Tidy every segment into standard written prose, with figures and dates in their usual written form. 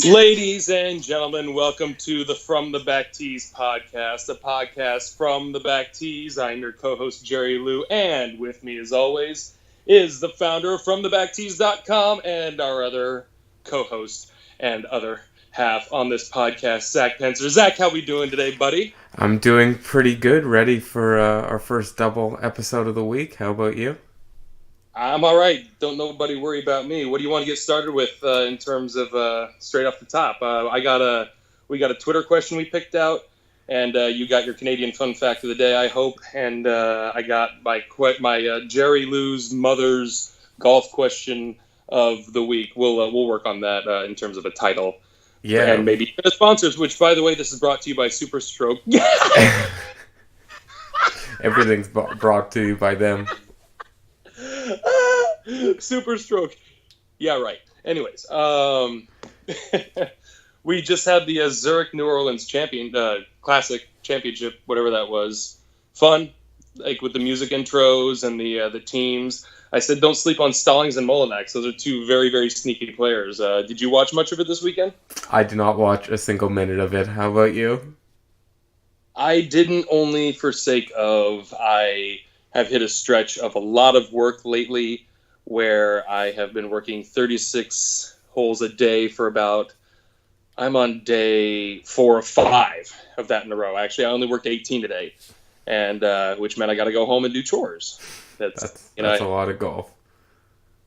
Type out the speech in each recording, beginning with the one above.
Ladies and gentlemen, welcome to the From the Back Tees podcast, a podcast from the Back Tees. I'm your co-host, Jerry Lou, and with me, as always, is the founder of FromTheBackTees.com and our other co-host and other half on this podcast, Zach Pencer. Zach, how we doing today, buddy? I'm doing pretty good, ready for our first double episode of the week. How about you? I'm all right. Don't nobody worry about me. What do you want to get started with in terms of straight off the top? We got a Twitter question we picked out, and you got your Canadian fun fact of the day, I hope, and I got my Jerry Lou's mother's golf question of the week. We'll work on that in terms of a title, and maybe sponsors. Which, by the way, this is brought to you by Super Stroke. Everything's brought to you by them. Super Stroke. Yeah, right. Anyways, we just had the Zurich New Orleans Classic Championship, whatever that was. Fun, like with the music intros and the teams. I said don't sleep on Stallings and Molinak. Those are two very, very sneaky players. Did you watch much of it this weekend? I did not watch a single minute of it. How about you? I didn't, only for sake of I have hit a stretch of a lot of work lately where I have been working 36 holes a day for I'm on day 4 or 5 of that in a row. Actually, I only worked 18 today, and which meant I got to go home and do chores. That's a lot of golf.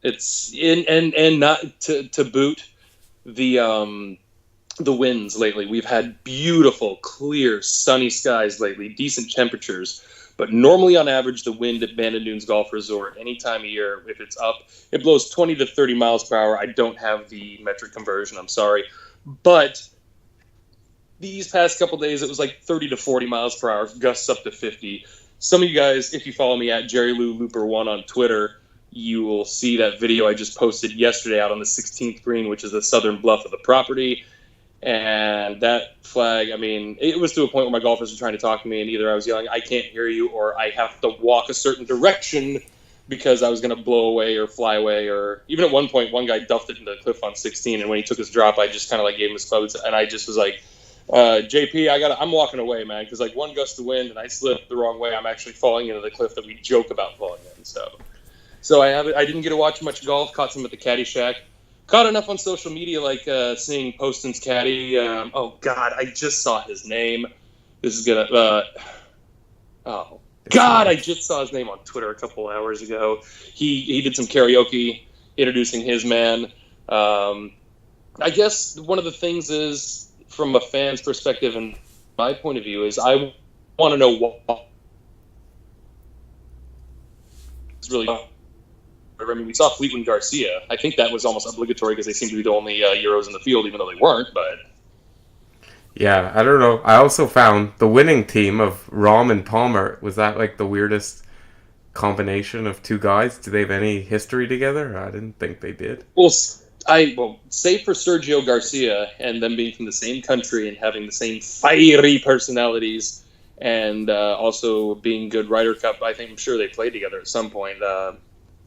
It's and not to boot the winds lately. We've had beautiful, clear, sunny skies lately, decent temperatures. But normally, on average, the wind at Bandon Dunes Golf Resort, any time of year, if it's up, it blows 20 to 30 miles per hour. I don't have the metric conversion, I'm sorry. But these past couple days, it was like 30 to 40 miles per hour, gusts up to 50. Some of you guys, if you follow me at Jerry Lou Looper 1 on Twitter, you will see that video I just posted yesterday out on the 16th green, which is the southern bluff of the property. And that flag, I mean, it was to a point where my golfers were trying to talk to me, and either I was yelling, I can't hear you, or I have to walk a certain direction because I was going to blow away or fly away. Or even at one point, one guy duffed it into the cliff on 16, and when he took his drop, I just kind of like gave him his clubs, and I just was like, JP, I'm walking away, man, because like one gust of wind and I slipped the wrong way, I'm actually falling into the cliff that we joke about falling in. So I didn't get to watch much golf, caught some at the Caddy Shack. Caught enough on social media, like seeing Poston's caddy. Oh, God, I just saw his name. This is going to... oh, God, I just saw his name on Twitter a couple hours ago. He did some karaoke introducing his man. I guess one of the things is, from a fan's perspective and my point of view, is I want to know what... It's really... I mean, we saw Fleetwood Garcia. I think that was almost obligatory because they seem to be the only Euros in the field, even though they weren't. But yeah, I don't know. I also found the winning team of Rahm and Palmer. Was that like the weirdest combination of two guys? Do they have any history together? I didn't think they did. Well, save for Sergio Garcia and them being from the same country and having the same fiery personalities, and also being good Ryder Cup. I'm sure they played together at some point.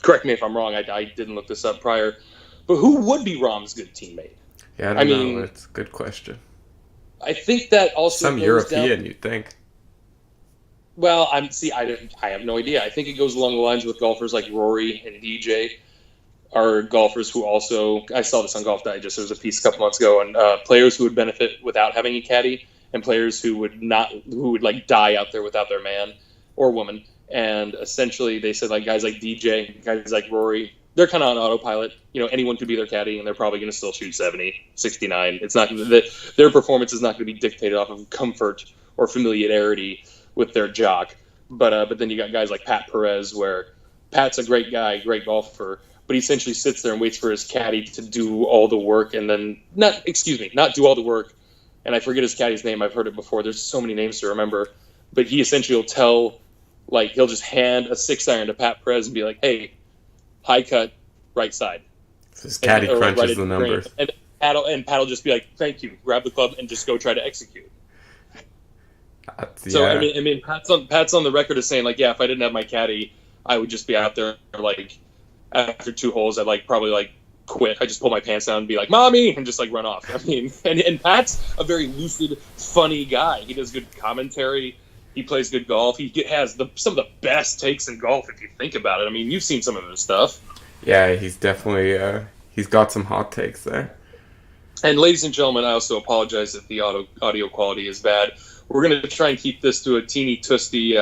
Correct me if I'm wrong. I didn't look this up prior. But who would be Rahm's good teammate? Yeah, I don't know. It's a good question. I think that also some European, you'd think. Well, I have no idea. I think it goes along the lines with golfers like Rory and DJ are golfers who also, I saw this on Golf Digest, there was a piece a couple months ago, and players who would benefit without having a caddy, and players who would like die out there without their man or woman. And essentially, they said, like, guys like DJ, guys like Rory, they're kind of on autopilot. Anyone could be their caddy, and they're probably going to still shoot 70, 69. It's not their performance is not going to be dictated off of comfort or familiarity with their jock. But then you got guys like Pat Perez, where Pat's a great guy, great golfer, but he essentially sits there and waits for his caddy to do all the work, and then not do all the work. And I forget his caddy's name. I've heard it before. There's so many names to remember, but he essentially will tell. Like, he'll just hand a 6-iron to Pat Perez and be like, hey, high cut, right side. His caddy crunches the numbers. And Pat will just be like, thank you, grab the club, and just go try to execute. So, I mean, Pat's on the record as saying, like, yeah, if I didn't have my caddy, I would just be out there, like, after 2 holes, I'd, like, probably, like, quit. I just pull my pants down and be like, "Mommy," and just like run off. I mean, and Pat's a very lucid, funny guy. He does good commentary. He plays good golf. He has some of the best takes in golf if you think about it. I mean, you've seen some of his stuff. Yeah, he's definitely he's got some hot takes there. And ladies and gentlemen, I also apologize if the audio quality is bad. We're going to try and keep this to a teeny twisty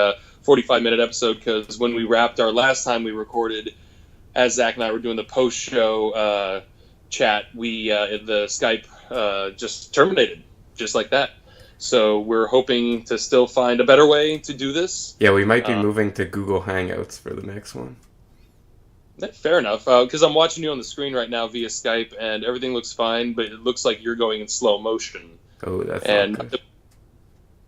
45-minute episode, because when we wrapped our last time we recorded, as Zach and I were doing the post-show chat, the Skype just terminated, just like that. So we're hoping to still find a better way to do this. Yeah, we might be moving to Google Hangouts for the next one. Fair enough, because I'm watching you on the screen right now via Skype, and everything looks fine, but it looks like you're going in slow motion. Oh, that's not good.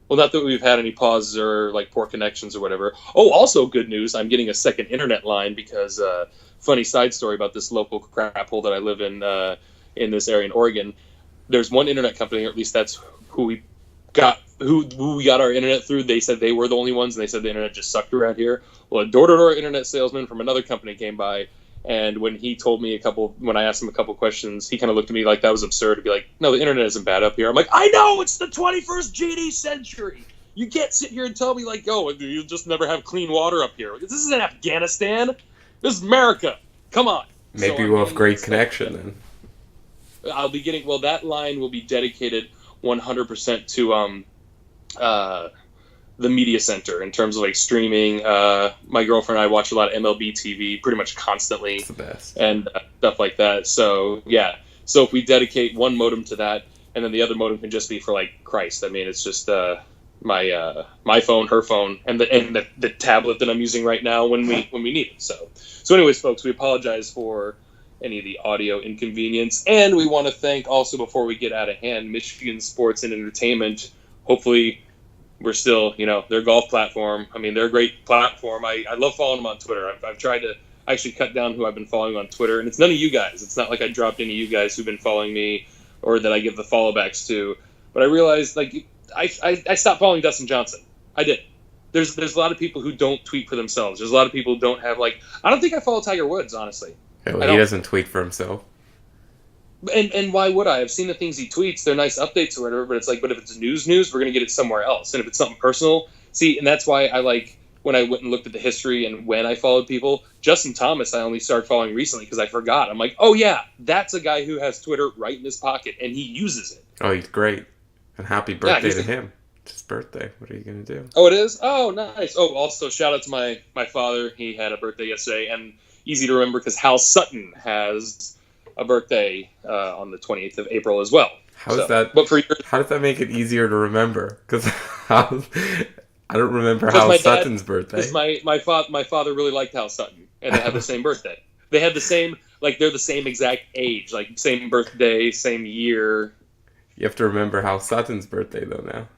Well, not that we've had any pauses or like poor connections or whatever. Oh, also good news, I'm getting a second internet line because funny side story about this local crap hole that I live in this area in Oregon. There's one internet company, or at least that's who we got our internet through. They said they were the only ones, and they said the internet just sucked around here. Well, a door-to-door internet salesman from another company came by, and when I asked him a couple questions, he kind of looked at me like that was absurd to be like, "No, the internet isn't bad up here." I'm like, "I know, it's the 21st GD century. You can't sit here and tell me like, oh, you just never have clean water up here. This isn't Afghanistan. This is America. Come on." Maybe we'll have great connection then. I'll be getting, well, that line will be dedicated 100% to the media center in terms of like streaming. My girlfriend and I watch a lot of MLB TV pretty much constantly. It's the best. And stuff like that. So yeah, so if we dedicate one modem to that, and then the other modem can just be for like Christ. I mean, it's just my phone, her phone, and the tablet that I'm using right now when we need it. So anyways, folks, we apologize for any of the audio inconvenience, and we want to thank also, before we get out of hand, Michigan Sports and Entertainment. Hopefully we're still, their golf platform. I mean, they're a great platform. I love following them on Twitter. I've tried to actually cut down who I've been following on Twitter, and it's none of you guys. It's not like I dropped any of you guys who've been following me or that I give the follow backs to. But I realized, like, I stopped following Dustin Johnson. I did. There's a lot of people who don't tweet for themselves. There's a lot of people who don't have, like, I don't think I follow Tiger Woods, honestly. Yeah, well, he doesn't tweet for himself. And why would I? I've seen the things he tweets. They're nice updates or whatever, but it's like, but if it's news, we're going to get it somewhere else. And if it's something personal, and that's why I like, when I went and looked at the history and when I followed people, Justin Thomas, I only started following recently because I forgot. I'm like, oh yeah, that's a guy who has Twitter right in his pocket, and he uses it. Oh, he's great. And happy birthday to him. It's his birthday. What are you going to do? Oh, it is? Oh, nice. Oh, also, shout out to my father. He had a birthday yesterday, and easy to remember because Hal Sutton has a birthday on the 28th of April as well. How does that make it easier to remember? Because I don't remember Hal Sutton's birthday. Because my father really liked Hal Sutton, and they have the same birthday. They have the same, like, they're the same exact age, like same birthday, same year. You have to remember Hal Sutton's birthday though now.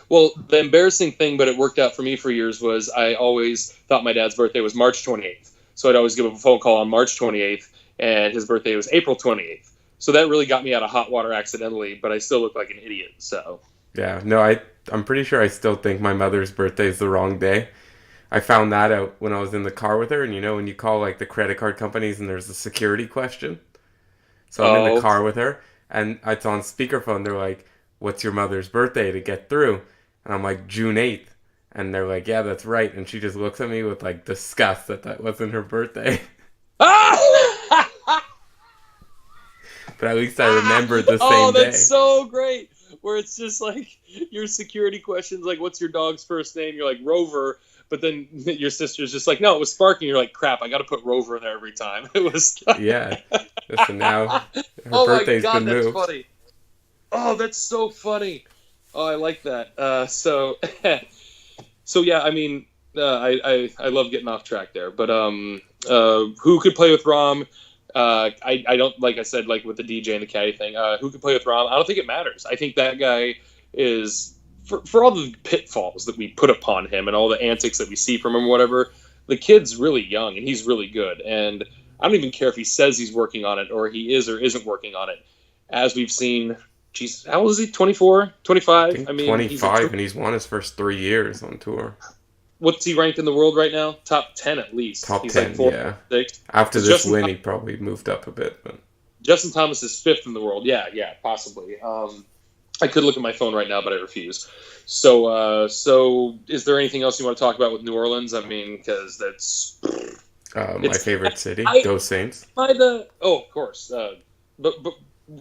Well, the embarrassing thing, but it worked out for me for years, was I always thought my dad's birthday was March 28th. So I'd always give him a phone call on March 28th, and his birthday was April 28th. So that really got me out of hot water accidentally, but I still look like an idiot, so. Yeah, no, I'm pretty sure I still think my mother's birthday is the wrong day. I found that out when I was in the car with her, and when you call like the credit card companies and there's a security question. So I'm in the car with her, and it's on speakerphone. They're like, "What's your mother's birthday?" to get through. And I'm like, June 8th. And they're like, "Yeah, that's right." And she just looks at me with like disgust that wasn't her birthday. But at least I remembered the same day. Oh, that's so great. Where it's just like your security questions, like, "What's your dog's first name?" You're like, "Rover." But then your sister's just like, "No, it was Sparky." You're like, "Crap, I got to put Rover in there every time." It was. Yeah. Listen, now her birthday's been moved. That's funny. Oh, that's so funny. Oh, I like that. So yeah, I mean, I love getting off track there. But who could play with Rom? I don't, like I said, like with the DJ and the caddy thing, who could play with Rom? I don't think it matters. I think that guy is, for all the pitfalls that we put upon him and all the antics that we see from him, whatever, the kid's really young and he's really good. And I don't even care if he says he's working on it or he is or isn't working on it. As we've seen, geez, how old is he? 24? 25? I mean, 25, and he's won his first 3 years on tour. what's he ranked in the world right now? Top 10 at least. Top He's like 10, 4, yeah. 6. After 'Cause this win, he probably moved up a bit. But Justin Thomas is 5th in the world. Yeah, possibly. I could look at my phone right now, but I refuse. So is there anything else you want to talk about with New Orleans? I mean, because my favorite city, go Saints. Of course. But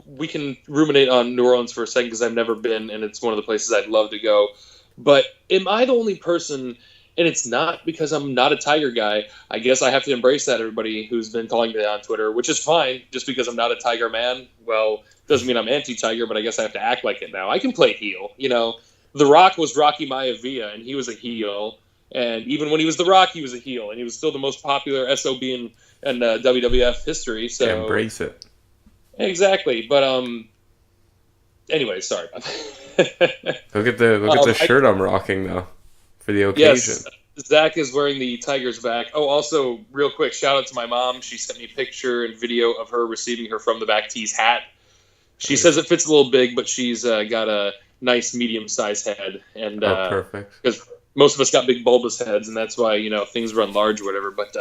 we can ruminate on New Orleans for a second because I've never been, and it's one of the places I'd love to go. But am I the only person? And it's not because I'm not a Tiger guy. I guess I have to embrace that, everybody who's been calling me on Twitter, which is fine. Just because I'm not a Tiger man, well, doesn't mean I'm anti-Tiger, but I guess I have to act like it now. I can play heel. The Rock was Rocky Maivia, and he was a heel. And even when he was The Rock, he was a heel. And he was still the most popular SOB in WWF history. So embrace it. Exactly. But, anyway, sorry about that. Look at the shirt I'm rocking, though. For the occasion. Yes, Zach is wearing the Tiger's back. Oh, also, real quick, shout out to my mom. She sent me a picture and video of her receiving her From the Back Tees hat. She says it fits a little big, but she's got a nice medium-sized head. And perfect. Because most of us got big bulbous heads, and that's why, things run large or whatever. But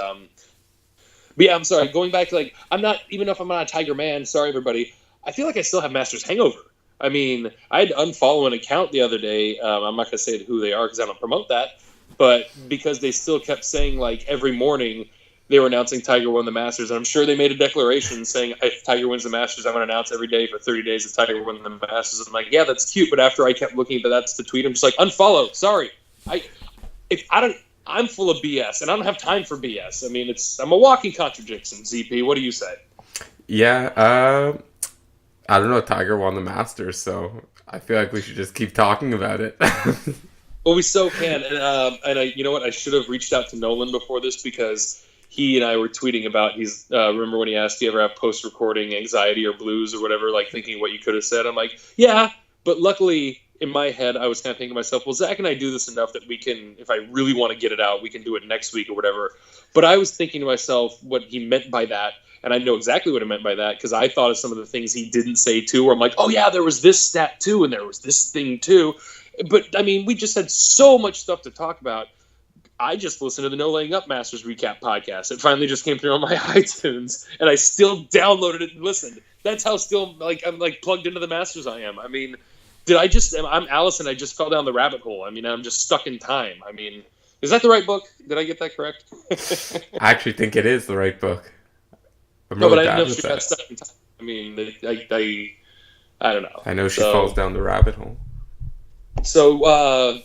yeah, I'm sorry. Going back to, I'm not, even if I'm not a Tiger man, sorry, everybody, I feel like I still have Masters hangover. I mean, I had to unfollow an account the other day. I'm not going to say who they are because I don't promote that. But because they still kept saying, every morning they were announcing Tiger won the Masters. And I'm sure they made a declaration saying, if Tiger wins the Masters, I'm going to announce every day for 30 days that Tiger won the Masters. I'm like, yeah, that's cute. But after I kept looking, but that's the tweet. I'm just like, unfollow. Sorry. I'm full of BS, and I don't have time for BS. I mean, I'm a walking contradiction, ZP. What do you say? Yeah, I don't know. Tiger won the Masters, so I feel like we should just keep talking about it. Well, we so can. And you know what? I should have reached out to Nolan before this because he and I were tweeting about remember when he asked, do you ever have post-recording anxiety or blues or whatever, thinking what you could have said? I'm like, yeah. But luckily, in my head, I was kind of thinking to myself, well, Zach and I do this enough that we can, if I really want to get it out, we can do it next week or whatever. But I was thinking to myself what he meant by that. And I know exactly what I meant by that because I thought of some of the things he didn't say too, where I'm like, oh yeah, there was this stat too, and there was this thing too. But I mean, we just had so much stuff to talk about. I just listened to the No Laying Up Masters recap podcast. It finally just came through on my iTunes, and I still downloaded it and listened. That's how still I'm plugged into the Masters I am. I mean, I'm Allison. I just fell down the rabbit hole. I mean, I'm just stuck in time. I mean, is that the right book? Did I get that correct? I actually think it is the right book. No, but I didn't know she got stuck in time. I mean, I don't know. I know she falls down the rabbit hole. So,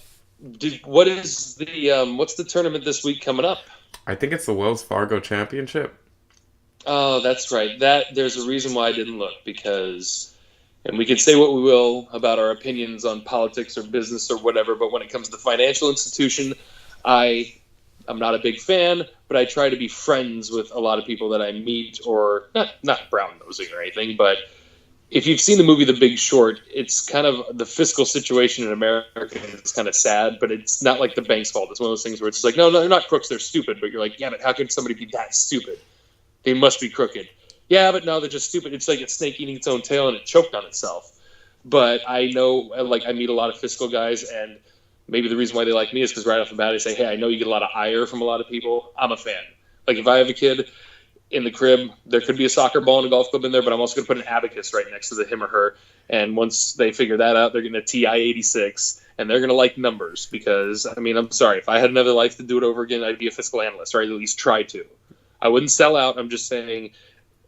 what's the tournament this week coming up? I think it's the Wells Fargo Championship. Oh, that's right. There's a reason why I didn't look because, and we can say what we will about our opinions on politics or business or whatever, but when it comes to the financial institution, I'm not a big fan, but I try to be friends with a lot of people that I meet, or not brown nosing or anything, but if you've seen the movie The Big Short, it's kind of the fiscal situation in America is kind of sad, but it's not like the bank's fault. It's one of those things where it's like, no, they're not crooks, they're stupid. But you're like, yeah, but how could somebody be that stupid? They must be crooked. Yeah, but no, they're just stupid. It's like a snake eating its own tail and it choked on itself. But I know, I meet a lot of fiscal guys, and maybe the reason why they like me is because right off the bat they say, hey, I know you get a lot of ire from a lot of people. I'm a fan. If I have a kid in the crib, there could be a soccer ball and a golf club in there, but I'm also going to put an abacus right next to him or her. And once they figure that out, they're going to TI 86, and they're going to like numbers because, I mean, I'm sorry. If I had another life to do it over again, I'd be a fiscal analyst, or I'd at least try to. I wouldn't sell out. I'm just saying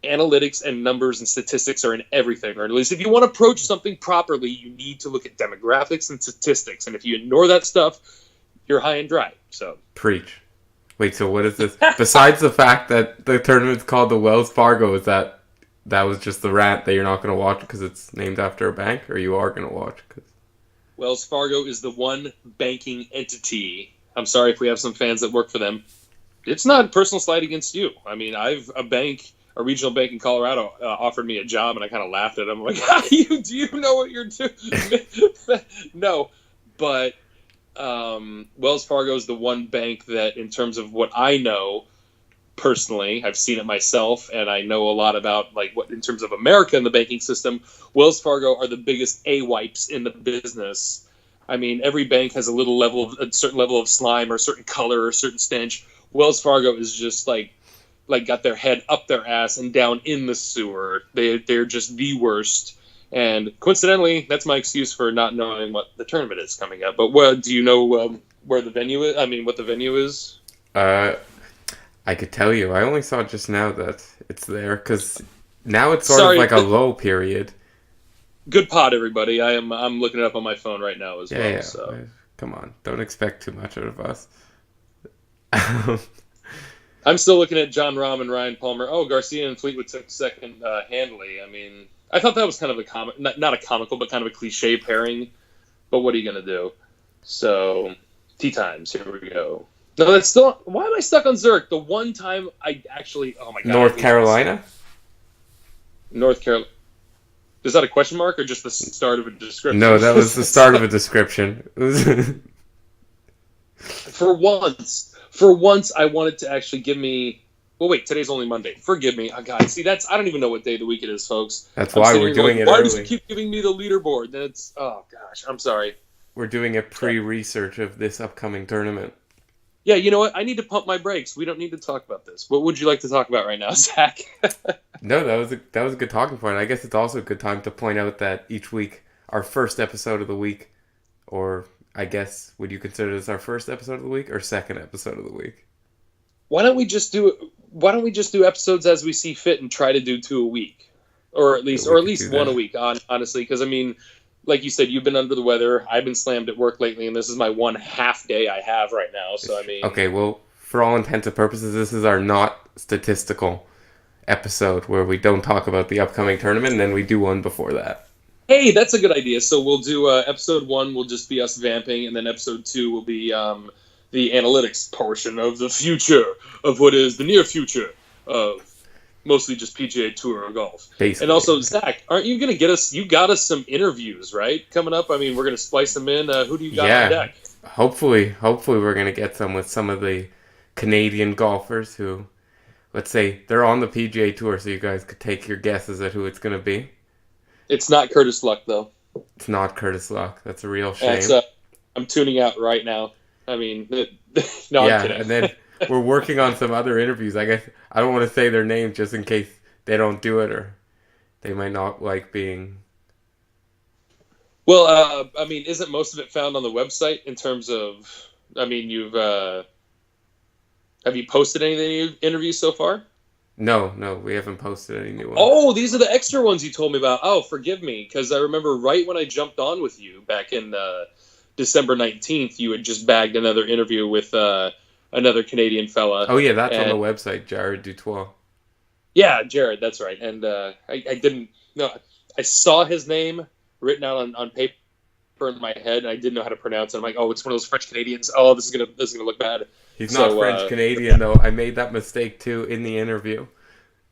analytics and numbers and statistics are in everything, or at least if you want to approach something properly, you need to look at demographics and statistics. And if you ignore that stuff, you're high and dry. So preach. Wait, so what is this? Besides the fact that the tournament's called the Wells Fargo, is that was just the rant that you're not going to watch because it's named after a bank, or you are going to watch? Wells Fargo is the one banking entity. I'm sorry if we have some fans that work for them. It's not a personal slight against you. I mean, a regional bank in Colorado offered me a job, and I kind of laughed at them. I'm like, do you know what you're doing? No, but Wells Fargo is the one bank that, in terms of what I know personally, I've seen it myself, and I know a lot about what in terms of America and the banking system. Wells Fargo are the biggest A-wipes in the business. I mean, every bank has a certain level of slime or a certain color or a certain stench. Wells Fargo is just like got their head up their ass and down in the sewer. They're just the worst. And coincidentally, that's my excuse for not knowing what the tournament is coming up. But do you know where the venue is? I mean, what the venue is? Uh, I could tell you. I only saw just now that it's there because now it's sort of Sorry, like a low period. good pod, everybody. I'm looking it up on my phone right now as well. Yeah. So Come on, don't expect too much out of us. I'm still looking at John Rahm and Ryan Palmer. Oh, Garcia and Fleetwood took second handily. I mean, I thought that was kind of a not a comical, but kind of a cliche pairing. But what are you gonna do? So, tea times. Here we go. No, that's still. Why am I stuck on Zurich? The one time I actually. Oh my god. North Carolina. North Carolina. Is that a question mark or just the start of a description? No, that was the start of a description. For once, I wanted to actually give me. Well, wait, today's only Monday. Forgive me. Oh, God, see, I don't even know what day of the week it is, folks. That's why we're doing it early. Why does it keep giving me the leaderboard? That's oh gosh, I'm sorry. We're doing a pre-research of this upcoming tournament. Yeah, you know what? I need to pump my brakes. We don't need to talk about this. What would you like to talk about right now, Zach? No, that was a good talking point. I guess it's also a good time to point out that each week, our first episode of the week, or I guess, would you consider this our first episode of the week or second episode of the week? Why don't we just do episodes as we see fit and try to do 2 a week, or at least one a week? Honestly, because I mean, like you said, you've been under the weather. I've been slammed at work lately, and this is my one half day I have right now. So I mean, okay, well, for all intents and purposes, this is our not statistical episode where we don't talk about the upcoming tournament, and then we do one before that. Hey, that's a good idea. So we'll do episode 1 will just be us vamping, and then episode 2 will be the analytics portion of the future of what is the near future of mostly just PGA Tour golf. Basically. And also, Zach, aren't you going to get us? You got us some interviews, right? Coming up. I mean, we're going to splice them in. Who do you got on deck? Hopefully we're going to get some with some of the Canadian golfers who, let's say, they're on the PGA Tour, so you guys could take your guesses at who it's going to be. It's not Curtis Luck, though. It's not Curtis Luck. That's a real shame. I'm tuning out right now. I mean, no, I'm kidding. And then we're working on some other interviews. I guess I don't want to say their names just in case they don't do it or they might not like being... Well, I mean, isn't most of it found on the website in terms of... I mean, have you posted any of the interviews so far? No, we haven't posted any new ones. Oh, these are the extra ones you told me about. Oh, forgive me, because I remember right when I jumped on with you back in December 19th, you had just bagged another interview with another Canadian fella. Oh, yeah, that's on the website, Jared Dutois. Yeah, Jared, that's right. And I didn't... No, I saw his name written out on paper in my head, and I didn't know how to pronounce it. I'm like, oh, it's one of those French Canadians. Oh, this is gonna look bad. He's not French Canadian though. I made that mistake too in the interview.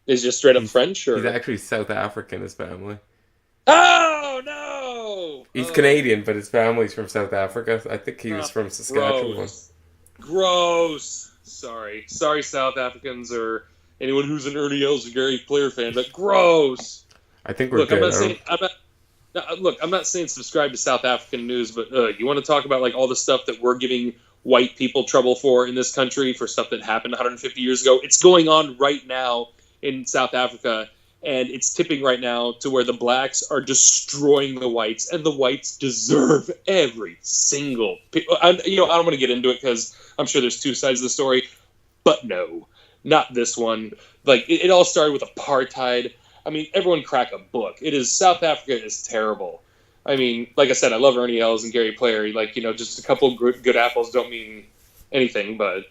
Is just straight up French, or he's actually South African? His family. Oh no! He's Canadian, but his family's from South Africa. I think he was from Saskatchewan. Gross. Sorry, South Africans or anyone who's an Ernie Els or Gary Player fan, but gross. I think we're good. I'm not saying subscribe to South African news, but you want to talk about like all the stuff that we're giving white people trouble for in this country for stuff that happened 150 years ago. It's going on right now in South Africa, and it's tipping right now to where the blacks are destroying the whites, and the whites deserve every single... I don't want to get into it because I'm sure there's two sides of the story, but no, not this one. Like, it all started with apartheid. I mean, everyone crack a book. South Africa is terrible. I mean, like I said, I love Ernie Els and Gary Player. Like, just a couple good apples don't mean anything, but...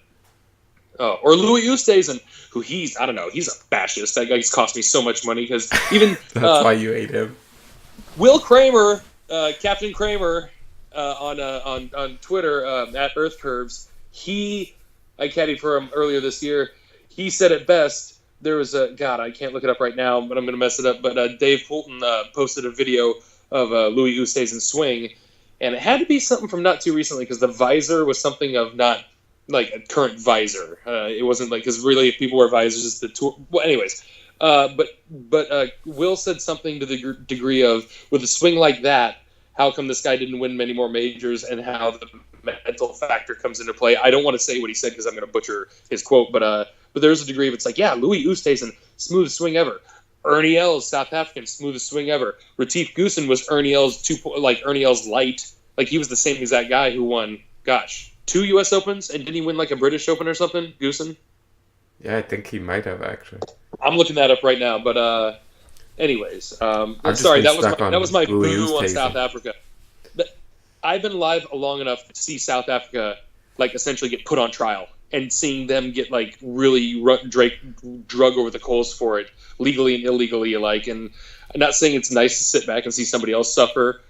or Louis Oosthuizen, who he's a fascist. That guy's cost me so much money because even... That's why you hate him. Will Kramer, Captain Kramer, on Twitter, at Earth Curves, I caddied for him earlier this year, he said it best. There was I can't look it up right now, but I'm going to mess it up. But Dave Fulton posted a video of Louis Oosthuizen's swing, and it had to be something from not too recently because the visor was something of not like a current visor. It wasn't like, because really if people wear visors, it's the tour. Well, anyways, but Will said something to the degree of, with a swing like that, how come this guy didn't win many more majors, and how the mental factor comes into play. I don't want to say what he said because I'm going to butcher his quote, but there's a degree of it's like, yeah, Louis Oosthuizen, smoothest swing ever. Ernie Els, South African, smoothest swing ever. Retief Goosen was Ernie Els light. Like, he was the same exact guy who won, 2 U.S. Opens, and didn't he win like a British Open or something, Goosen? Yeah, I think he might have actually. I'm looking that up right now, but anyways, Sorry, that was my Louis boo on Oosthuizen. South Africa. But I've been live long enough to see South Africa like essentially get put on trial, and seeing them get like really drug over the coals for it, legally and illegally alike. And I'm not saying it's nice to sit back and see somebody else suffer,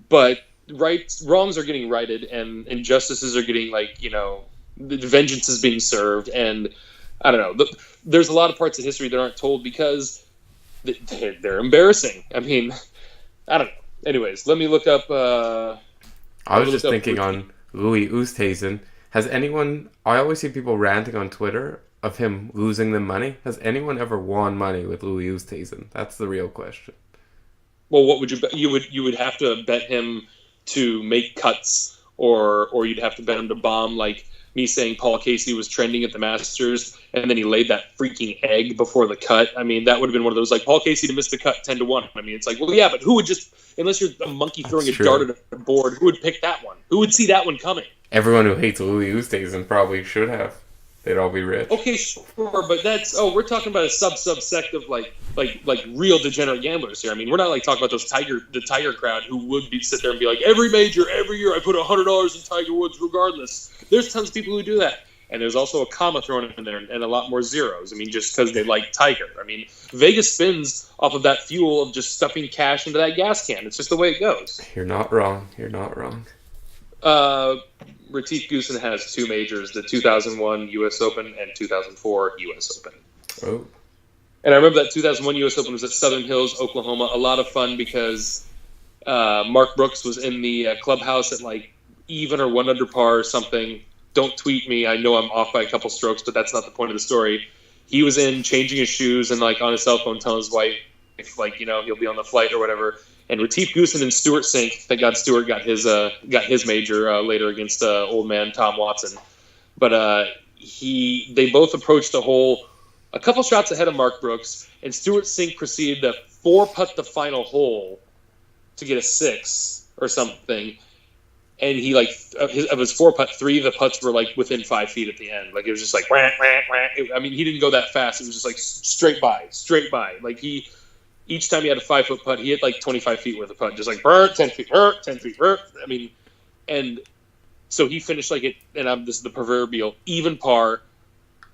but wrongs are getting righted, and injustices are getting the vengeance is being served. And I don't know. There's a lot of parts of history that aren't told because they're embarrassing. I mean, I don't know. Anyways, let me look up. I was just thinking on Louis Oosthuizen. Has anyone? I always see people ranting on Twitter of him losing them money. Has anyone ever won money with Louis Oosthuizen? That's the real question. Well, what would you bet? You would have to bet him to make cuts, or you'd have to bet him to bomb, like me saying Paul Casey was trending at the Masters, and then he laid that freaking egg before the cut. I mean, that would have been one of those, like, Paul Casey to miss the cut 10-1. I mean, it's like, well, yeah, but who would just, unless you're a monkey throwing a dart at a board, who would pick that one? Who would see that one coming? Everyone who hates Louis Oosthuizen probably should have. They'd all be rich. Okay, sure, but we're talking about a subsect of like real degenerate gamblers here. I mean, we're not like talking about the Tiger crowd who would sit there and be like, every major, every year I put $100 in Tiger Woods regardless. There's tons of people who do that. And there's also a comma thrown in there and a lot more zeros. I mean, just because they like Tiger. I mean, Vegas spins off of that fuel of just stuffing cash into that gas can. It's just the way it goes. You're not wrong. You're not wrong. Retief Goosen has 2 majors, the 2001 U.S. Open and 2004 U.S. Open. Oh. And I remember that 2001 U.S. Open was at Southern Hills, Oklahoma. A lot of fun because Mark Brooks was in the clubhouse at like even or 1 under par or something. Don't tweet me. I know I'm off by a couple strokes, but that's not the point of the story. He was in changing his shoes and like on his cell phone telling his wife, like, he'll be on the flight or whatever. And Retief Goosen and Stuart Sink, thank God Stuart got his major later against old man Tom Watson. But they both approached the hole a couple shots ahead of Mark Brooks, and Stuart Sink proceeded to 4-putt the final hole to get a 6 or something. And he of his 4-putt, 3 of the putts were like within 5 feet at the end. Like, it was just like wah, wah, wah. I mean, he didn't go that fast. It was just like straight by. Like each time he had a 5-foot putt, he hit like 25 feet worth of putt, just like 10 feet, 10 feet. I mean, and so he finished like it, and this is the proverbial even par.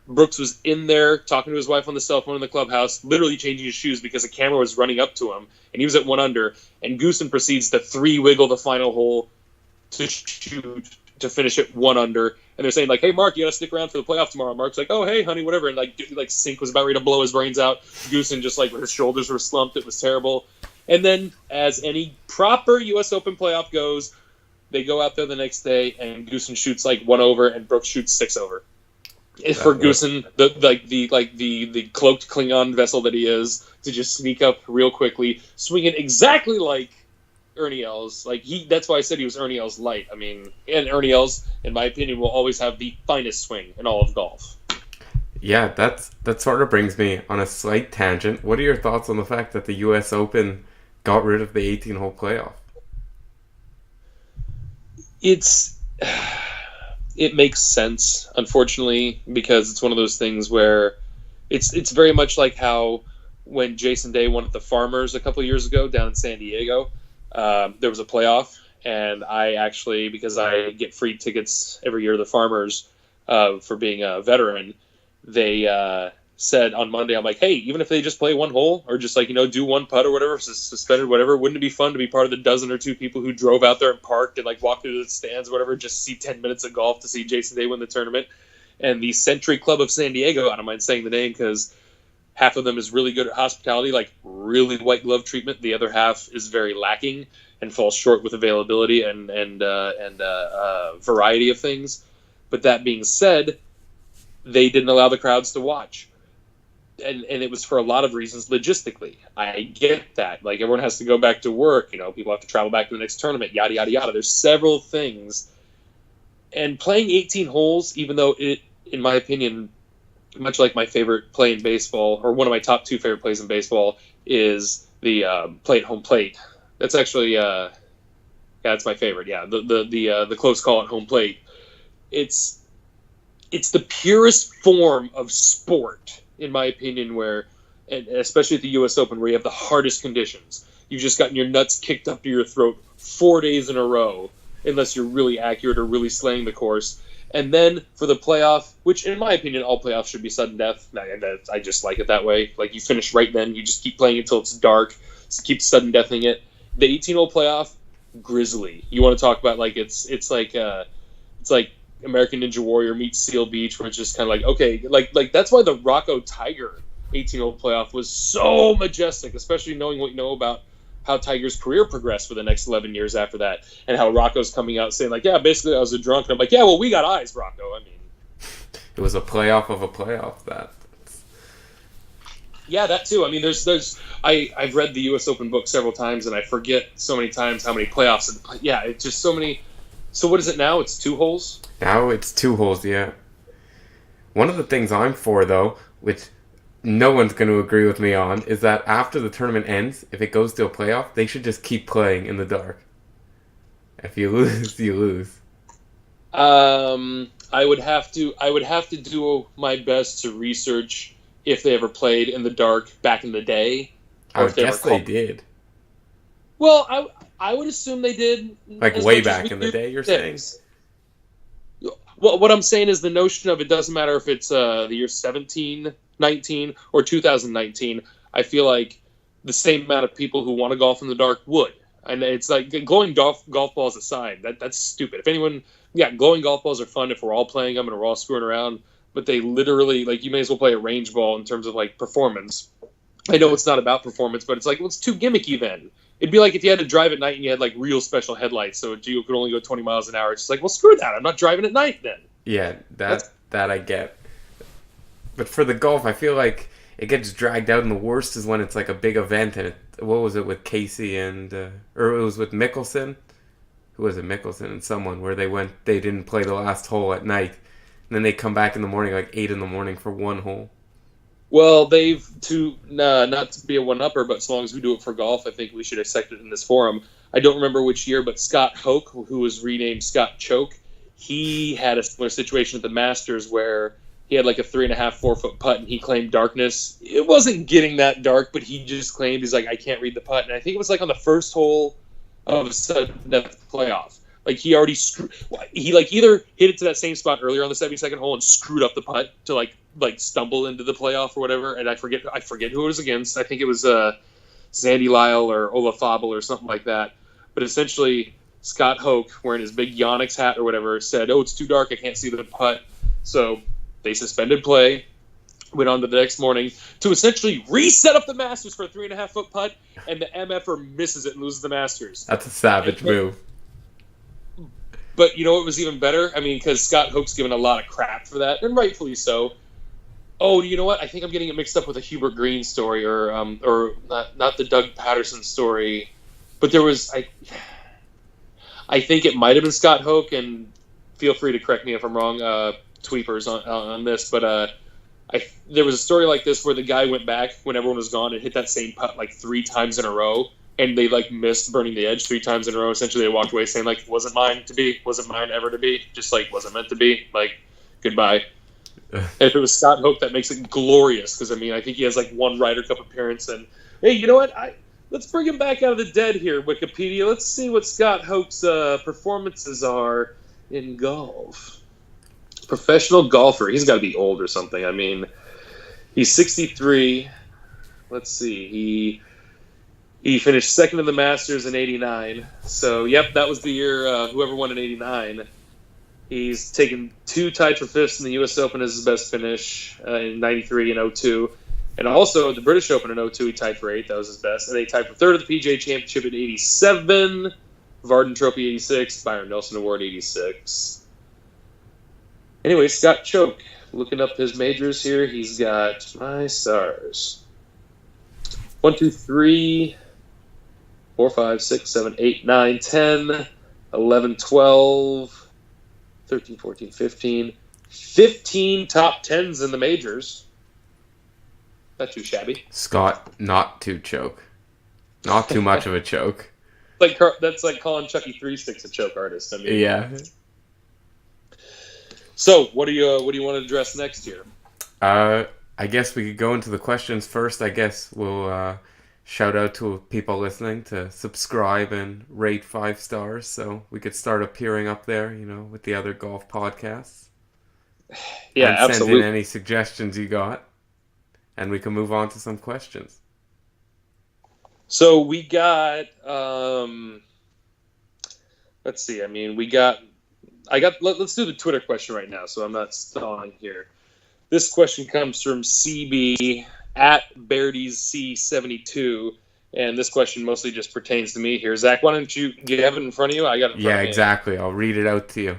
Brooks was in there talking to his wife on the cell phone in the clubhouse, literally changing his shoes because a camera was running up to him, and he was at 1 under. And Goosen proceeds to 3-wiggle the final hole to shoot to finish it 1 under. And they're saying like, "Hey, Mark, you gotta stick around for the playoff tomorrow." Mark's like, "Oh, hey, honey, whatever." And like Sink was about ready to blow his brains out. Goosen just like his shoulders were slumped. It was terrible. And then, as any proper U.S. Open playoff goes, they go out there the next day, and Goosen shoots like 1 over, and Brooks shoots 6 over. For Goosen, the cloaked Klingon vessel that he is, to just sneak up real quickly, swinging exactly like Ernie Els. That's why I said he was Ernie Els light. I mean, and Ernie Els, in my opinion, will always have the finest swing in all of golf. Yeah, that sort of brings me on a slight tangent. What are your thoughts on the fact that the U.S. Open got rid of the 18-hole playoff? It makes sense, unfortunately, because it's one of those things where it's very much like how when Jason Day won at the Farmers a couple of years ago down in San Diego, there was a playoff, and I actually, because I get free tickets every year to the Farmers for being a veteran, they said on Monday, I'm like, hey, even if they just play 1 hole or just do 1 putt or whatever, suspended, whatever, wouldn't it be fun to be part of the dozen or 2 people who drove out there and parked and walked through the stands or whatever, just see 10 minutes of golf to see Jason Day win the tournament? And the Century Club of San Diego, I don't mind saying the name because half of them is really good at hospitality, like really white glove treatment. The other half is very lacking and falls short with availability and variety of things. But that being said, they didn't allow the crowds to watch. and it was for a lot of reasons logistically. I get that. Like, everyone has to go back to work. People have to travel back to the next tournament, yada, yada, yada. There's several things. And playing 18 holes, even though it, in my opinion, much like my favorite play in baseball, or one of my top 2 favorite plays in baseball, is the play at home plate. That's actually, that's my favorite. Yeah, the close call at home plate. It's the purest form of sport, in my opinion, where, and especially at the U.S. Open, where you have the hardest conditions. You've just gotten your nuts kicked up to your throat 4 days in a row, unless you're really accurate or really slaying the course. And then for the playoff, which in my opinion, all playoffs should be sudden death. I just like it that way. Like, you finish right then, you just keep playing until it's dark, just keep sudden deathing it. The 18-hole playoff, grisly. You want to talk about, like, it's like American Ninja Warrior meets Seal Beach, where it's just kind of like, okay, like that's why the Rocco Tiger 18-hole playoff was so majestic, especially knowing what you know about how Tiger's career progressed for the next 11 years after that, and how Rocco's coming out saying, like, yeah, basically I was a drunk. And I'm like, yeah, well, we got eyes, Rocco. I mean, it was a playoff of a playoff. Yeah, that too. I mean, I've read the U.S. Open book several times, and I forget so many times how many playoffs. Yeah, it's just so many. So what is it now? It's 2 holes? Now it's 2 holes, yeah. One of the things I'm for, though, which no one's going to agree with me on, is that after the tournament ends, if it goes to a playoff, they should just keep playing in the dark. If you lose, you lose. I would have to do my best to research if they ever played in the dark back in the day. I would guess they did. Well, I would assume they did. Like way back in the day, you're saying? Well, what I'm saying is the notion of it doesn't matter if it's the year 1719 or 2019. I feel like the same amount of people who want to golf in the dark would. And it's like, glowing golf balls aside, that's stupid. If anyone, glowing golf balls are fun if we're all playing them and we're all screwing around. But they literally, like, you may as well play a range ball in terms of, like, performance. I know it's not about performance, but it's like, well, it's too gimmicky then. It'd be like if you had to drive at night and you had, like, real special headlights, so you could only go 20 miles an hour. It's just like, well, screw that. I'm not driving at night then. Yeah, that I get. But for the golf, I feel like it gets dragged out, and the worst is when it's like a big event, and what was it with Casey and, or it was with Mickelson? Who was it, Mickelson and someone, where they didn't play the last hole at night, and then they come back in the morning, like 8 in the morning for 1 hole. Well, not to be a one-upper, but as long as we do it for golf, I think we should accept it in this forum. I don't remember which year, but Scott Hoke, who was renamed Scott Choke, he had a similar situation at the Masters where he had like a 3.5, 4 foot putt, and he claimed darkness. It wasn't getting that dark, but he just claimed, he's like, I can't read the putt. And I think it was like on the first hole of a sudden death playoff. Like, he already he like either hit it to that same spot earlier on the 72nd hole and screwed up the putt to like stumble into the playoff or whatever. And I forget who it was against. I think it was Sandy Lyle or Olafable or something like that. But essentially, Scott Hoke, wearing his big Yonex hat or whatever, said, "Oh, it's too dark. I can't see the putt." So they suspended play. Went on to the next morning to essentially reset up the Masters for a 3.5 foot putt, and the MFer misses it and loses the Masters. That's a savage move. But you know what was even better? I mean, because Scott Hoke's given a lot of crap for that, and rightfully so. Oh, you know what? I think I'm getting it mixed up with a Hubert Green story, or not the Doug Patterson story. But there was, I think it might have been Scott Hoke, and feel free to correct me if I'm wrong, tweepers on this. But there was a story like this where the guy went back when everyone was gone and hit that same putt like 3 times in a row. And they like missed burning the edge 3 times in a row. Essentially, they walked away saying like, "Wasn't mine to be, wasn't mine ever to be, just like wasn't meant to be." Like, goodbye. And if it was Scott Hoke, that makes it glorious because I mean, I think he has like 1 Ryder Cup appearance. And hey, you know what? Let's bring him back out of the dead here, Wikipedia. Let's see what Scott Hoke's performances are in golf. Professional golfer. He's got to be old or something. I mean, he's 63. Let's see. He finished second in the Masters in '89. So, yep, that was the year whoever won in '89. He's taken 2 tied for 5th in the U.S. Open as his best finish in '93 and '02. And also the British Open in '02, he tied for 8th. That was his best. And then he tied for 3rd at the PGA Championship in '87, Varden Trophy '86, Byron Nelson Award '86. Anyway, Scott Choke. Looking up his majors here, he's got my stars. 1, 2, 3, 4, 5, 6, 7, 8, 9, 10, 11, 12, 13, 14, 15. 15 top 10s in the majors. Not too shabby. Scott, not too choke. Not too much of a choke. That's like calling Chucky 3 Sticks a choke artist. I mean, Yeah. So, what do you want to address next year? I guess we could go into the questions first. I guess we'll shout out to people listening to subscribe and rate 5 stars, so we could start appearing up there, with the other golf podcasts. Yeah, and absolutely. Send in any suggestions you got, and we can move on to some questions. So we got, let's see. I mean, let's do the Twitter question right now, so I'm not stalling here. This question comes from CB at Beardy'sC72, and this question mostly just pertains to me here. Zach, why don't you have it in front of you? I got it in front of me. Exactly. I'll read it out to you.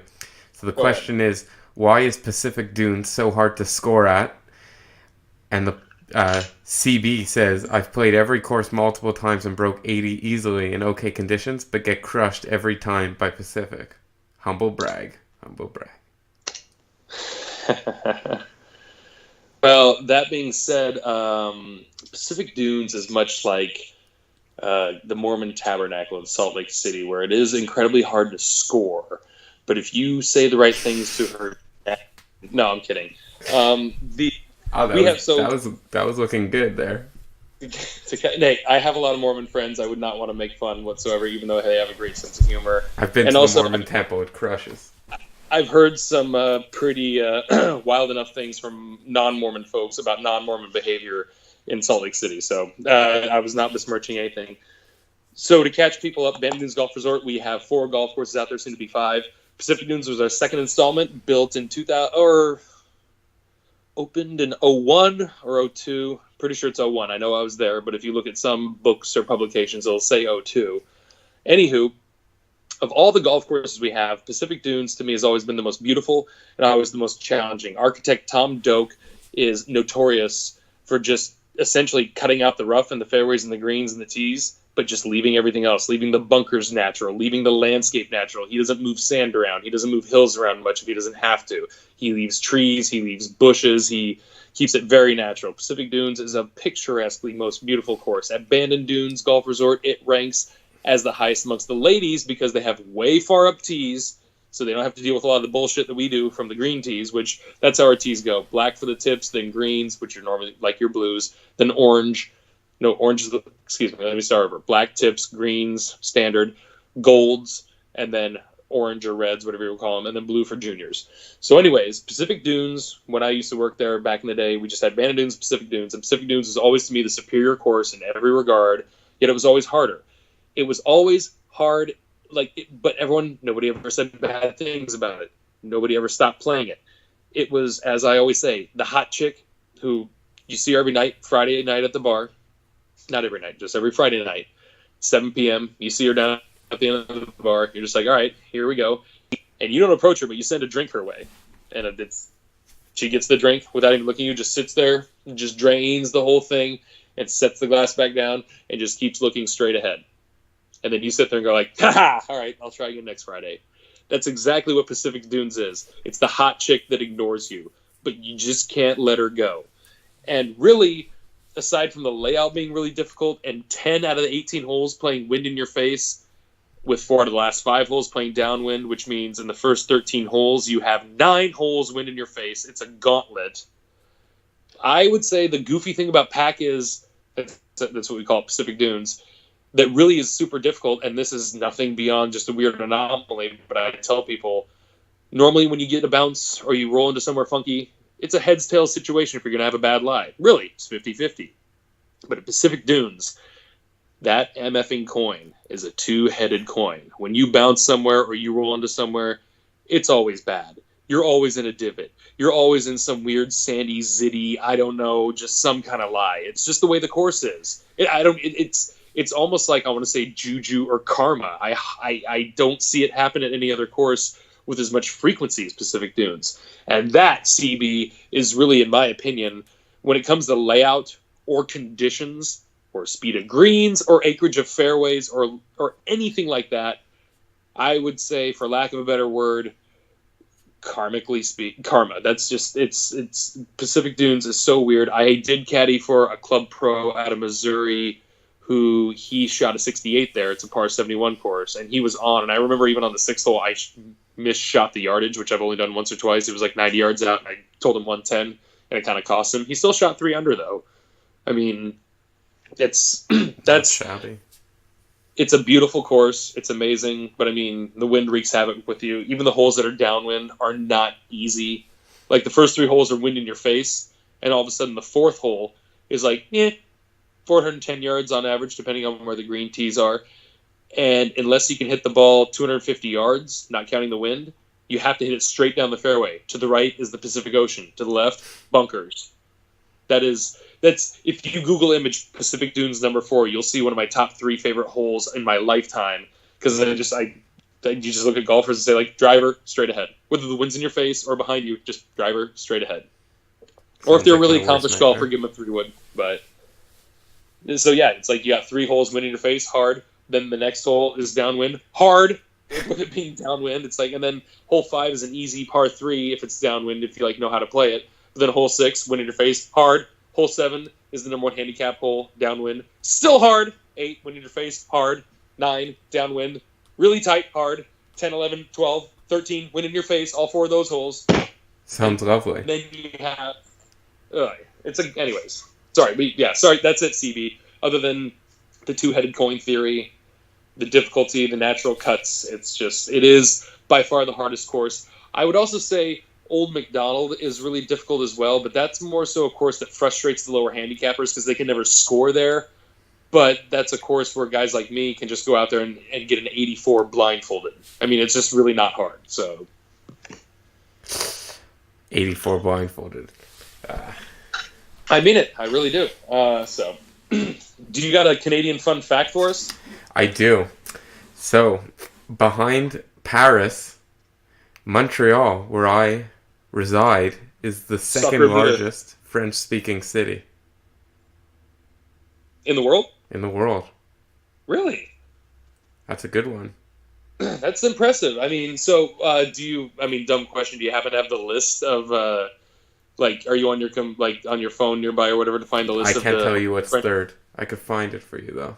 So the question is, why is Pacific Dunes so hard to score at? And the CB says, I've played every course multiple times and broke 80 easily in okay conditions, but get crushed every time by Pacific. Humble brag. Humble brag. Well, that being said, Pacific Dunes is much like the Mormon Tabernacle in Salt Lake City, where it is incredibly hard to score. But if you say the right things to her... No, I'm kidding. That was looking good there. Nate, I have a lot of Mormon friends. I would not want to make fun whatsoever, even though they have a great sense of humor. I've been to the Mormon temple. It crushes. I've heard some pretty wild enough things from non-Mormon folks about non-Mormon behavior in Salt Lake City. So I was not besmirching anything. So to catch people up, Bandon Dunes Golf Resort, we have 4 golf courses out there, soon to be 5. Pacific Dunes was our second installment, built in 2000 or opened in 01 or 02. Pretty sure it's 01. I know I was there, but if you look at some books or publications, it'll say 02. Anywho, of all the golf courses we have, Pacific Dunes to me has always been the most beautiful and always the most challenging. Architect Tom Doak is notorious for just essentially cutting out the rough and the fairways and the greens and the tees, but just leaving everything else, leaving the bunkers natural, leaving the landscape natural. He doesn't move sand around. He doesn't move hills around much if he doesn't have to. He leaves trees. He leaves bushes. He keeps it very natural. Pacific Dunes is a picturesquely most beautiful course. At Bandon Dunes Golf Resort, it ranks as the highest amongst the ladies because they have way far up tees, so they don't have to deal with a lot of the bullshit that we do from the green tees, which that's how our tees go. Black for the tips, then greens, which are normally like your blues, then orange. No, orange is the, excuse me, let me start over. Black tips, greens, standard, golds, and then orange or reds, whatever you call them, and then blue for juniors. So anyways, Pacific Dunes, when I used to work there back in the day, we just had Bandon Dunes, Pacific Dunes, and Pacific Dunes was always to me the superior course in every regard, yet it was always harder. It was always hard, but nobody ever said bad things about it. Nobody ever stopped playing it. It was, as I always say, the hot chick who you see every night, Friday night at the bar. Not every night, just every Friday night, 7 p.m. You see her down at the end of the bar. You're just like, all right, here we go. And you don't approach her, but you send a drink her way. And she gets the drink without even looking at you, just sits there, and just drains the whole thing, and sets the glass back down, and just keeps looking straight ahead. And then you sit there and go like, ha-ha, all right, I'll try again next Friday. That's exactly what Pacific Dunes is. It's the hot chick that ignores you, but you just can't let her go. And really, aside from the layout being really difficult and 10 out of the 18 holes playing wind in your face, with 4 out of the last 5 holes playing downwind, which means in the first 13 holes you have 9 holes wind in your face. It's a gauntlet. I would say the goofy thing about PAC is, that's what we call Pacific Dunes, that really is super difficult, and this is nothing beyond just a weird anomaly, but I tell people, normally when you get a bounce or you roll into somewhere funky, it's a heads-tails situation if you're going to have a bad lie. Really, it's 50-50. But at Pacific Dunes, that MFing coin is a two-headed coin. When you bounce somewhere or you roll into somewhere, it's always bad. You're always in a divot. You're always in some weird sandy, zitty, I don't know, just some kind of lie. It's just the way the course is. It's almost like I want to say juju or karma. I don't see it happen at any other course with as much frequency as Pacific Dunes. And that, CB, is really, in my opinion, when it comes to layout or conditions or speed of greens or acreage of fairways or anything like that, I would say, for lack of a better word, karma. That's just it's Pacific Dunes is so weird. I did caddy for a club pro out of Missouri who he shot a 68 there. It's a par 71 course, and he was on. And I remember even on the sixth hole, I misshot the yardage, which I've only done once or twice. It was like 90 yards out, and I told him 110, and it kind of cost him. He still shot 3 under though. I mean, that's shabby. It's a beautiful course. It's amazing. But, I mean, the wind wreaks havoc with you. Even the holes that are downwind are not easy. Like, the first 3 holes are wind in your face, and all of a sudden the 4th hole is like, 410 yards on average, depending on where the green tees are. And unless you can hit the ball 250 yards, not counting the wind, you have to hit it straight down the fairway. To the right is the Pacific Ocean. To the left, bunkers. That's if you Google image Pacific Dunes number 4, you'll see one of my top 3 favorite holes in my lifetime. Because you just look at golfers and say, like, driver, straight ahead. Whether the wind's in your face or behind you, just driver, straight ahead. Or if they're a really accomplished golfer, give them a 3-wood. But so yeah, it's like you got 3 holes wind in your face, hard. Then the next hole is downwind, hard. With it being downwind, it's like, and then hole 5 is an easy par 3 if it's downwind, if you like know how to play it. But then hole 6, wind in your face, hard. Hole 7 is the number 1 handicap hole, downwind. Still hard. 8, wind in your face, hard. 9, downwind. Really tight, hard. 10, 11, 12, 13, wind in your face, all 4 of those holes. Sounds lovely. And then you have... anyways. Sorry, that's it, CB. Other than the 2-headed coin theory, the difficulty, the natural cuts, it is by far the hardest course. I would also say Old McDonald is really difficult as well, but that's more so a course that frustrates the lower handicappers because they can never score there. But that's a course where guys like me can just go out there and get an 84 blindfolded. I mean, it's just really not hard. So 84 blindfolded. I mean it. I really do. Do you got a Canadian fun fact for us? I do. So, behind Paris, Montreal, where I reside, is the second largest French-speaking city. In the world? In the world. Really? That's a good one. That's impressive. I mean, so dumb question, do you happen to have the list of, are you on your phone nearby or whatever to find the list I of can't tell you what's third. I could find it for you, though.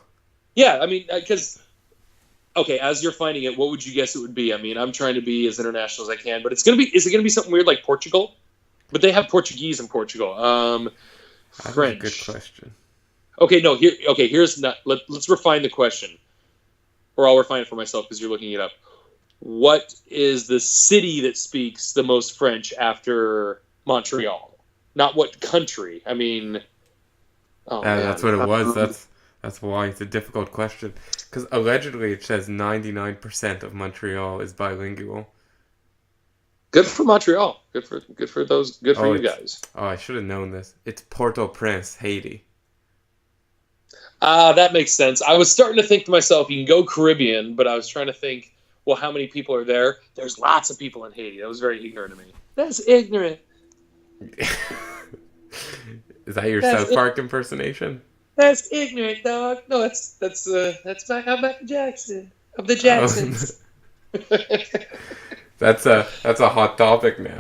Yeah, I mean, because... Okay, as you're finding it, what would you guess it would be? I mean, I'm trying to be as international as I can, but is it going to be something weird like Portugal? But they have Portuguese in Portugal. French. That's a good question. Okay, no, let's refine the question. Or I'll refine it for myself because you're looking it up. What is the city that speaks the most French after Montreal? Not what country. I mean... that's what it was. That's why it's a difficult question. Because allegedly it says 99% of Montreal is bilingual. Good for Montreal. Good for you guys. Oh, I should have known this. It's Port-au-Prince, Haiti. That makes sense. I was starting to think to myself, you can go Caribbean, but I was trying to think, well, how many people are there? There's lots of people in Haiti. That was very ignorant of me. That's ignorant. Is that your South Park impersation? That's ignorant, dog. No, that's Michael Jackson of the Jacksons. That's a hot topic now.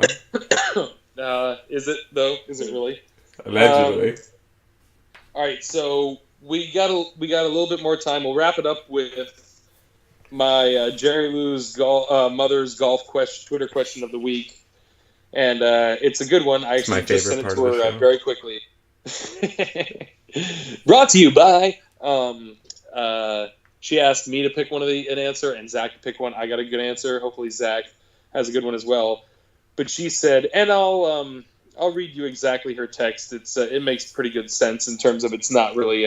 Is it though? Is it really? Allegedly. All right, so we got a little bit more time. We'll wrap it up with my Jerry Lou's mother's golf Twitter question of the week, and it's a good one. I actually just sent it to her very quickly. Brought to you by. She asked me to pick an answer, and Zach to pick one. I got a good answer. Hopefully, Zach has a good one as well. But she said, and I'll read you exactly her text. It makes pretty good sense in terms of it's not really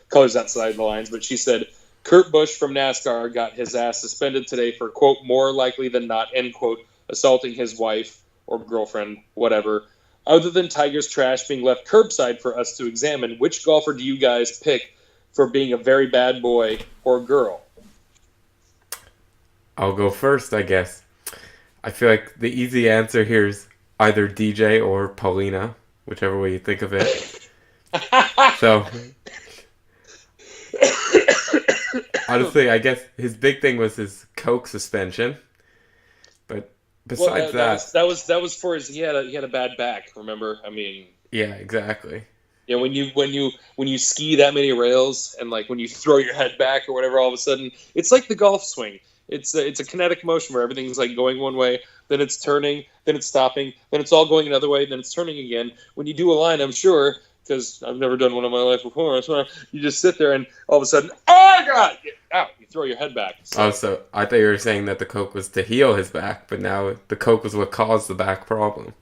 colors outside the lines. But she said, Kurt Busch from NASCAR got his ass suspended today for, quote, more likely than not, end quote, assaulting his wife or girlfriend, whatever. Other than Tiger's trash being left curbside for us to examine, which golfer do you guys pick for being a very bad boy or girl? I'll go first, I guess. I feel like the easy answer here is either DJ or Paulina, whichever way you think of it. So honestly, I guess his big thing was his coke suspension. But Well, besides that, that was for his. He had a bad back. Remember? I mean, yeah, exactly. yeah. When you ski that many rails and like when you throw your head back or whatever, all of a sudden it's like the golf swing. It's a kinetic motion where everything's like going one way, then it's turning, then it's stopping, then it's all going another way, then it's turning again. When you do a line, I'm sure, because I've never done one in my life before, so you just sit there and all of a sudden, oh God, ow, you throw your head back. So, Oh, so I thought you were saying that the coke was to heal his back, but now the coke was what caused the back problem.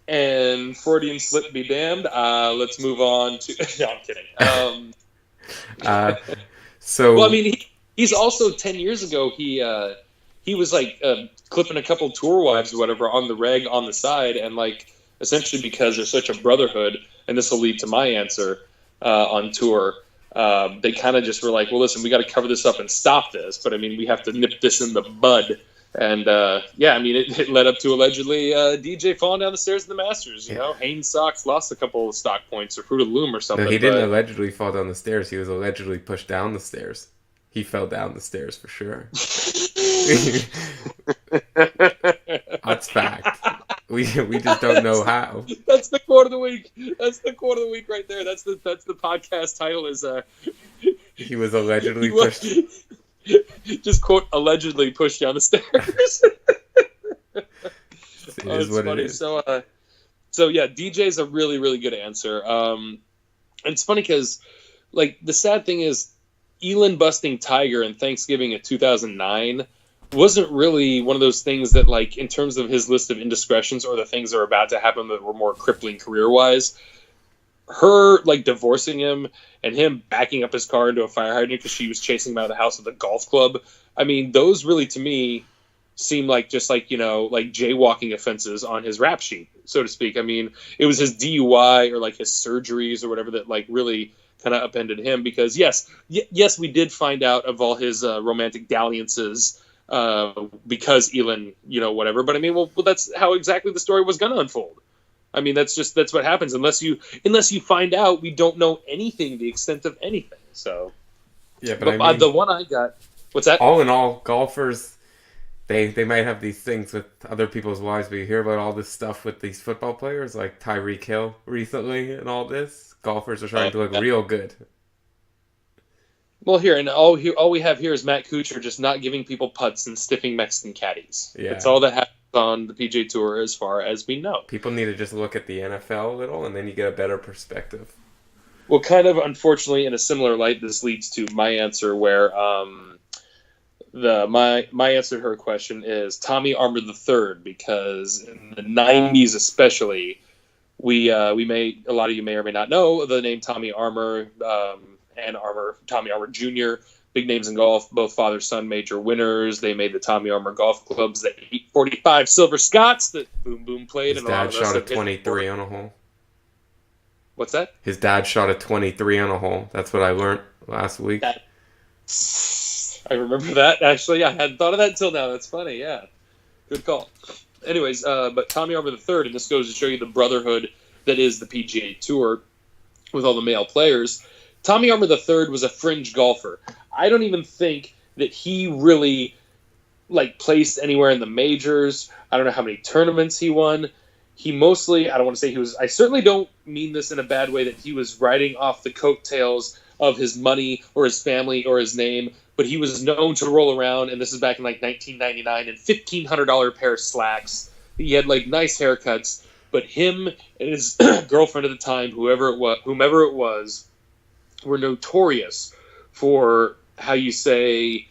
and Freudian slip be damned. Let's move on to. No, I'm kidding. Uh, Well, I so mean, he's also 10 years ago. He was like clipping a couple tour wives or whatever on the reg on the side, and like essentially because there's such a brotherhood, and this will lead to my answer on tour. They kind of just were like, well, listen, we got to cover this up and stop this, but I mean, we have to nip this in the bud. And yeah, I mean, it led up to allegedly DJ falling down the stairs in the Masters. You know, Hanes Sox lost a couple of stock points or Fruit of the Loom or something. no, he didn't allegedly fall down the stairs. He was allegedly pushed down the stairs. He fell down the stairs for sure. That's fact. We just don't know how. That's the quote of the week. That's the quote of the week right there. That's the podcast title is He was allegedly he was- pushed. just quote allegedly pushed down the stairs. It Oh, is it's what funny. it is. So yeah, DJ's a really really good answer. And it's funny because like the sad thing is, Elon busting Tiger in Thanksgiving of 2009 wasn't really one of those things that like in terms of his list of indiscretions or the things that are about to happen that were more crippling career wise. Her like divorcing him and him backing up his car into a fire hydrant because she was chasing him out of the house with a golf club. I mean, those really to me seem like just like, you know, like jaywalking offenses on his rap sheet, so to speak. I mean, it was his DUI or like his surgeries or whatever that like really kind of upended him because yes, we did find out of all his romantic dalliances because Elon, you know, whatever. But I mean, well, that's how exactly the story was going to unfold. I mean, that's what happens. Unless you find out, we don't know anything, the extent of anything. So, Yeah, but but I mean, the one I got, what's that? all in all, golfers, they might have these things with other people's wives, but you hear about all this stuff with these football players like Tyreek Hill recently and all this. Golfers are trying to look real good. Well, here and all we have here is Matt Kuchar just not giving people putts and stiffing Mexican caddies. Yeah. That's all that happens on the PGA Tour, as far as we know. People need to just look at the NFL a little, and then you get a better perspective. Well, kind of unfortunately, in a similar light, this leads to my answer, where my answer to her question is Tommy Armour III, because in the '90s especially, we may, a lot of you may or may not know the name Tommy Armour and Tommy Armour Jr. Big names in golf, both father-son major winners. They made the Tommy Armour golf clubs, the 845 Silver Scots that Boom Boom played. His and a lot dad of us shot a have hit 23 on a hole. What's that? His dad shot a 23 on a hole. That's what I learned last week. I remember that, actually. I hadn't thought of that until now. That's funny, yeah. Good call. Anyways, but Tommy Armour III, and this goes to show you the brotherhood that is the PGA Tour with all the male players. Tommy Armour III was a fringe golfer. I don't even think that he really like placed anywhere in the majors. I don't know how many tournaments he won. He mostly, I don't want to say he was, I certainly don't mean this in a bad way that he was riding off the coattails of his money or his family or his name, but he was known to roll around, and this is back in like 1999, in $1,500 pair of slacks. He had like nice haircuts, but him and his girlfriend at the time, whomever it was, were notorious for, how you say,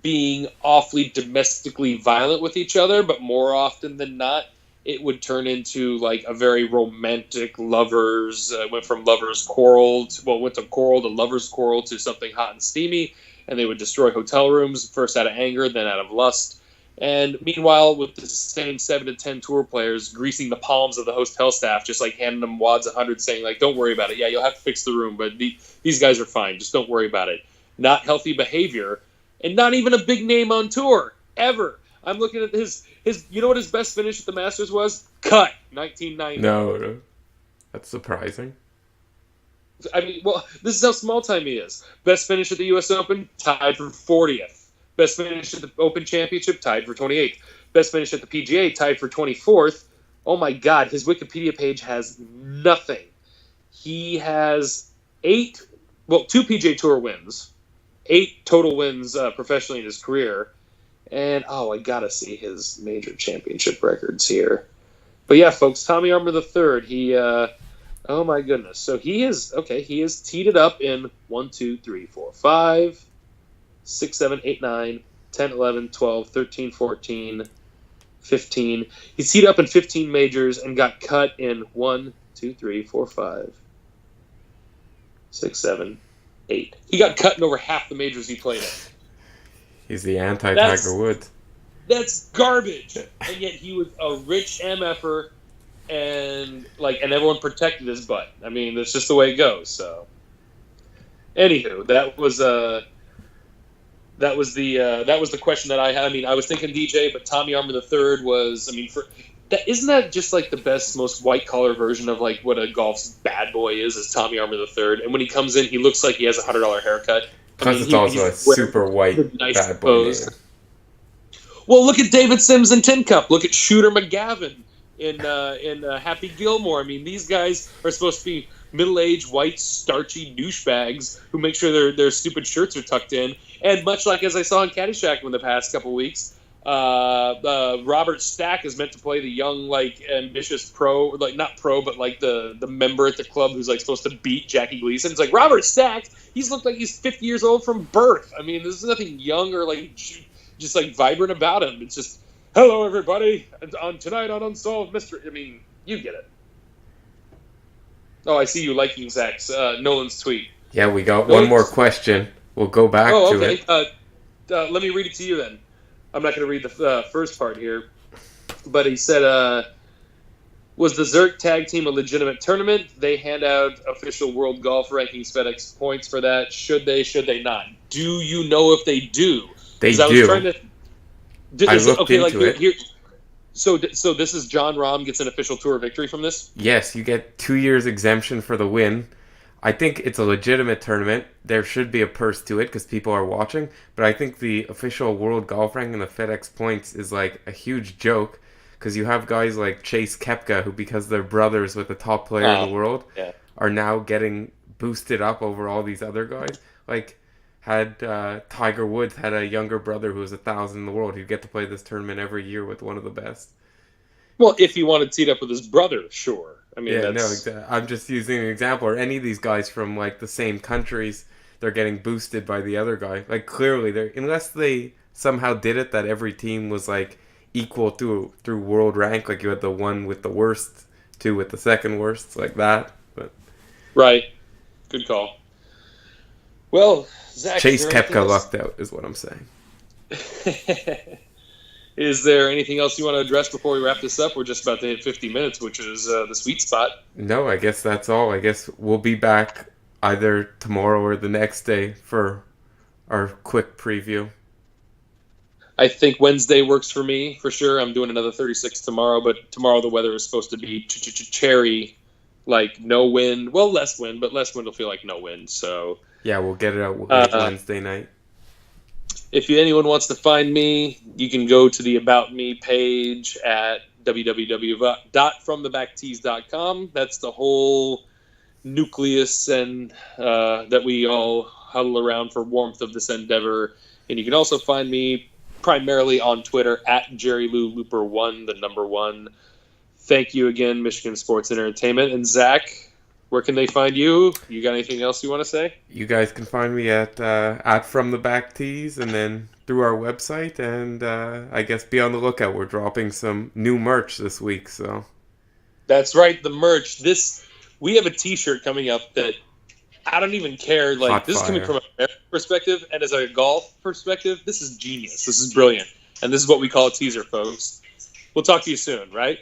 being awfully domestically violent with each other, but more often than not, it would turn into like a very romantic lovers, went from lovers quarrel to, went to quarrel to lovers quarrel to something hot and steamy, and they would destroy hotel rooms, first out of anger, then out of lust. And meanwhile, with the same 7 to 10 tour players greasing the palms of the hotel staff, just like handing them wads of hundreds, saying like, "Don't worry about it. Yeah, you'll have to fix the room, but these guys are fine. Just don't worry about it." Not healthy behavior, and not even a big name on tour ever. I'm looking at his. You know what his best finish at the Masters was? Cut 1990. No, that's surprising. I mean, well, this is how small time he is. Best finish at the U.S. Open, tied for 40th. Best finish at the Open Championship, tied for 28th. Best finish at the PGA, tied for 24th. Oh my God, his Wikipedia page has nothing. He has 2 PGA Tour wins, 8 total wins professionally in his career, and I gotta see his major championship records here. But yeah, folks, Tommy Armour III, he, oh my goodness. So he is teed it up in 1, 2, 3, 4, 5, 6, 7, 8, 9, 10, 11, 12, 13, 14, 15. He's teed up in 15 majors and got cut in 1, 2, 3, 4, 5, 6, 7, 8. He got cut in over half the majors he played in. He's the anti-Tiger Woods. That's garbage. And yet he was a rich MFer, and everyone protected his butt. I mean, that's just the way it goes. So, anywho, that was the question that I had. I mean, I was thinking DJ, but Tommy Armour III was. I mean, isn't that just like the best, most white collar version of like what a golf's bad boy is Tommy Armour III? And when he comes in, he looks like he has a $100 haircut. Plus, it's also a super white bad boy. Well, look at David Sims and Tin Cup. Look at Shooter McGavin in Happy Gilmore. I mean, these guys are supposed to be middle-aged, white, starchy douchebags who make sure their stupid shirts are tucked in. And much like as I saw in Caddyshack in the past couple weeks, Robert Stack is meant to play the young, ambitious pro, not pro, but the member at the club who's supposed to beat Jackie Gleason. It's like, Robert Stack, he's looked like he's 50 years old from birth. I mean, there's nothing young or just vibrant about him. It's just, hello everybody, on tonight on Unsolved Mystery. I mean, you get it. Oh, I see you liking Zach's Nolan's tweet. Yeah, we got one more question. We'll go back to it. Let me read it to you then. I'm not going to read the first part here, but he said, was the Zurich tag team a legitimate tournament? They hand out official world golf rankings FedEx points for that. Should they not? Do you know if they do? They do. I looked into it. Here, so this is John Rahm gets an official tour victory from this? Yes, you get 2 years exemption for the win. I think it's a legitimate tournament. There should be a purse to it because people are watching. But I think the official world golf ranking, the FedEx points, is a huge joke because you have guys like Chase Koepka who, because they're brothers with the top player in the world, are now getting boosted up over all these other guys. Had Tiger Woods had a younger brother who was 1,000 in the world, he'd get to play this tournament every year with one of the best. Well, if he wanted to teed up with his brother, sure. I mean, I'm just using an example. Or any of these guys from the same countries, they're getting boosted by the other guy. Clearly, unless they somehow did it that every team was equal through world rank. You had the one with the worst, two with the second worst, like that. But right, good call. Well, Zach, Chase Koepka lucked out, is what I'm saying. Is there anything else you want to address before we wrap this up? We're just about to hit 50 minutes, which is the sweet spot. No, I guess that's all. I guess we'll be back either tomorrow or the next day for our quick preview. I think Wednesday works for me, for sure. I'm doing another 36 tomorrow, but tomorrow the weather is supposed to be cherry, no wind. Well, less wind, but less wind will feel like no wind. So yeah, we'll get it out Wednesday night. If anyone wants to find me, you can go to the About Me page at www.fromthebacktees.com. That's the whole nucleus and that we all huddle around for warmth of this endeavor. And you can also find me primarily on Twitter at JerryLouLooper1, the number 1. Thank you again, Michigan Sports and Entertainment. And Zach, where can they find you? You got anything else you want to say? You guys can find me at From the Back Tees, and then through our website. And I guess be on the lookout. We're dropping some new merch this week. So that's right, the merch. We have a T-shirt coming up that I don't even care. This is coming from a perspective, and as a golf perspective, this is genius. This is brilliant, and this is what we call a teaser, folks. We'll talk to you soon, right?